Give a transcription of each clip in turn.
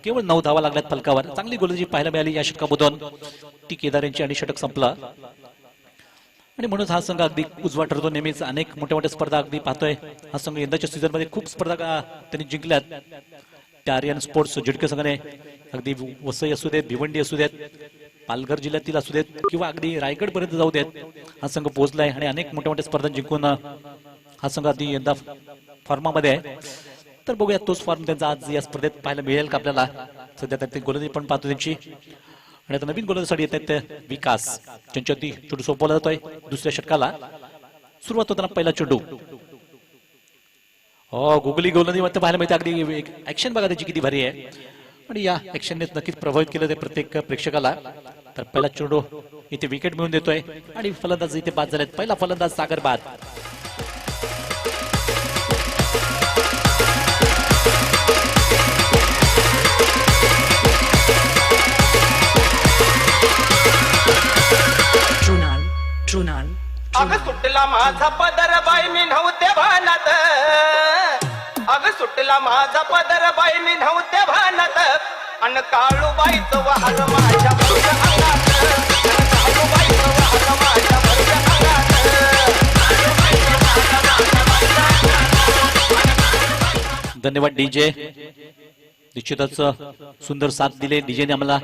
केवळ 9 धावा लागल्यात फलकावर. चांगली गोलंदाजी पाहायला मिळाली या षटकामधून. टी केदार यांची आणि षटक संपला आणि म्हणून हा संघ अगदी उजवा ठरतो. नेहमीच अनेक मोठ्या मोठ्या स्पर्धा अगदी पाहतोय. हा संघ यंदाच्या सीझन मध्ये खूप स्पर्धा त्यांनी जिंकल्यात. त्या आर्यन स्पोर्ट्स झिडके संघाने अगदी वसई असू देत, भिवंडी असू देत, पालघर जिल्ह्यातील असू देत किंवा अगदी रायगड पर्यंत जाऊ देत, हा संघ पोहोचलाय आणि अनेक मोठ्या मोठ्या स्पर्धा जिंकून हा संघ अगदी यंदा फॉर्मामध्ये आहे. तर बघूया तोच फॉर्म त्यांचा आज या स्पर्धेत पाहायला मिळेल का आपल्याला. सध्या त्यांची गोलंदाजी पण पाहतो त्यांची. आणि आता नवीन गोलंदाजीसाठी येत आहेत विकास, ज्यांच्यावरती चेंडू सोपवला जातोय. दुसऱ्या षटकाला सुरुवात होताना पहिला चेंडू. हो, गुगली गोलंदाजी मध्ये पाहायला मिळते. अगदी ऍक्शन बघा त्याची किती भारी आहे आणि या ऍक्शनने नक्कीच प्रभावित केलं ते प्रत्येक प्रेक्षकाला. तर पहिला चेंडू इथे विकेट मिळून देतोय आणि फलंदाज इथे बाद झालेत. पहिला फलंदाज सागर बाद. अग सुटला माझा पदर बाई मी नव्हते भानात. अग सुटला माझा पदर बाई मी नव्हते भानात. अन काळूबाईचं वाहन माझ्या भरल्या अंगात. अन काळूबाईचं वाहन माझ्या भरल्या अंगात. धन्यवाद डीजे. निश्चितच सुंदर साथ दिले डीजेने आम्हाला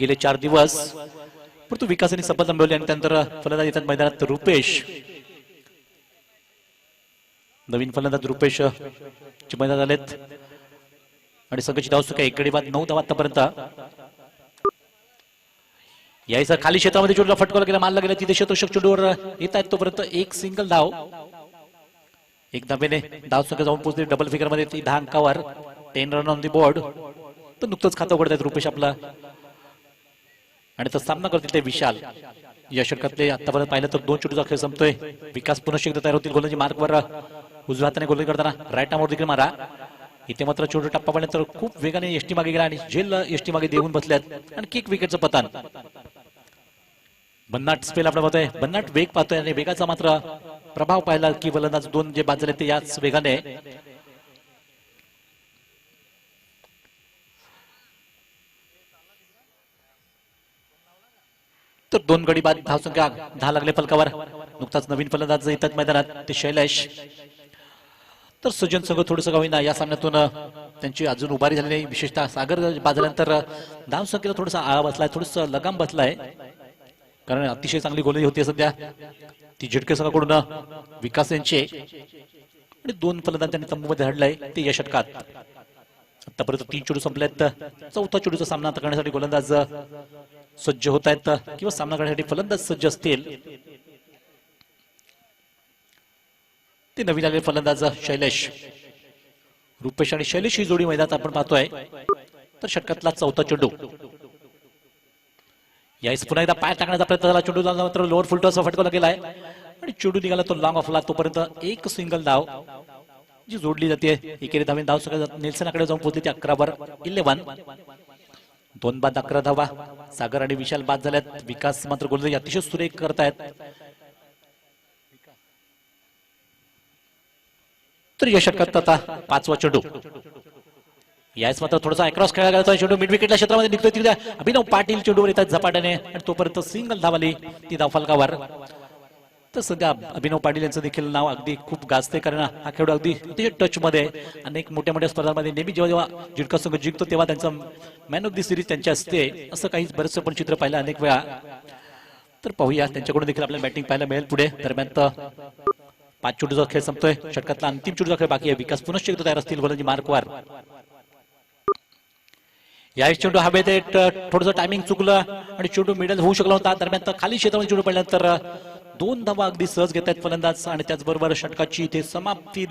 गेले 4 दिवस. परंतु विकासाने सफलता मिळवली आणि त्यानंतर फलंदाज येतात मैदानात रुपेश. नवीन फलंदाज रुपेश चे मैदान आलेत आणि संघाची धावसंख्या 1 गडी बाद 9 धावा आतापर्यंत. यायचा खाली क्षेत्रामध्ये चेंडूला फटकावला गेला, मारला गेला. तिथे क्षेत्ररक्षक चेंडूवर येत आहेत तोपर्यंत एक सिंगल धाव. एक धावेने धावसंख्या जाऊन पोहोचली डबल फिगर मध्ये. 10 अंकावर 10 रन ऑन दी बोर्ड. तर नुकतंच खातं उघडत आहेत रुपेश आपला आणि तो सामना करतील ते विशाल. या षटकातले आतापर्यंत पाहिलं तर 2 चेंडूचा खेळ संपतोय. विकास पुन्हा एकदा तयार होतील गोलंदाजी मार्कवर. उजव्या हाताने गोलंदाजी करताना राईट आर्मवर देखील मारा. इथे मात्र चेंडू टप्पा पडल्यानंतर खूप वेगाने एसटी मागे गेला आणि झेल एसटी मागे देऊन बसल्यात आणि किक विकेटचं पतन. भन्नाट स्पेल आपला पाहतोय, भन्नाट वेग पाहतोय आणि वेगाचा मात्र प्रभाव पाहिला की फलंदाज 2 जे बाद झाले ते याच वेगाने. तर 2 गडी बाद धावसंख्या 10 लागले फलकावर. नुकताच नवीन फलंदाज येतात मैदानात ते शैलेश. तर सज्जन संघ थोडंसं का होईना या सामन्यातून त्यांची अजून उभारी झाली नाही. विशेषतः सागर बाद झाल्यानंतर धावसंख्येला थोडासा आळा बसलाय, थोडंसं लगाम बसलाय. कारण अतिशय चांगली गोलंदाजी होती सध्या ती झिडके संघाकडून विकास यांचे. आणि 2 फलंदाज त्यांनी तंबूमध्ये हडलाय ते या षटकात. आतापर्यंत 3 चेंडू संपल्यात. चौथा चेंडूचा सामना करण्यासाठी गोलंदाज सज्ज होत आहेत किंवा सामना करण्यासाठी फलंदाज सज्ज असतील. ते नवीन आलेले फलंदाज शैलेश. रुपेश आणि शैलेश ही जोडी मैदानात आपण पाहतोय. तर षटकातला चौथा चेंडू. यावेळेस पुन्हा एकदा पाय टाकण्याचा प्रयत्न झाला. चेंडू मात्र लोअर फुल टॉस फटकावला गेलाय आणि चेंडू निघाला तो लॉंग ऑफला. तोपर्यंत एक सिंगल धाव जी जोडली जाते. एकेरी धावे धाव सगळ्या नेल्सनकडे जाऊन पोहोचली ती 11 2 बाद 11 धावा. सागर आणि विशाल बाद झाल्यात. विकास मात्र गोलंदाजी अतिशय सुरेख करतायत. तर या षटकात आता 5वा चेंडू. याच मात्र थोडासा अक्रॉस खेळला गेला. चेंडू मिड विकेटच्या क्षेत्रामध्ये निघतोय. तिथे अभिनव पाटील चेंडूवर येतात झपाट्याने आणि तोपर्यंत सिंगल धाव आली ती धाव फलकावर. तर सध्या अभिनव पाटील यांचं देखील नाव अगदी खूप गाजते. कारण हा खेळाडू अगदी अतिशय टच मध्ये अनेक मोठ्या मोठ्या स्पर्धांमध्ये नेहमी जेव्हा झिडका संघ जिंकतो तेव्हा त्यांचा मॅन ऑफ दी सिरीज त्यांच्या असते. असं काही बरेचसं पण चित्र पाहिलं अनेक वेळा. तर पाहूया त्यांच्याकडून देखील आपल्याला बॅटिंग पाहायला मिळेल पुढे. दरम्यान 5 चेंडूचा खेळ संपतोय. षटकातला अंतिम चेंडूचा खेळ बाकी आहे. विकास पुनश्च एकदा तयार असतील गोलंदाजी मार्कवर. या चेंडू हवेत थोडंसं टायमिंग चुकलं आणि चेंडू मिडल होऊ शकला होता. दरम्यान खाली क्षेत्रामध्ये चेंडू पडल्यानंतर 2 धावा अगदी सहज घेत आहेत फलंदाज आणि त्याचबरोबर षटकाची इथे समाप्ती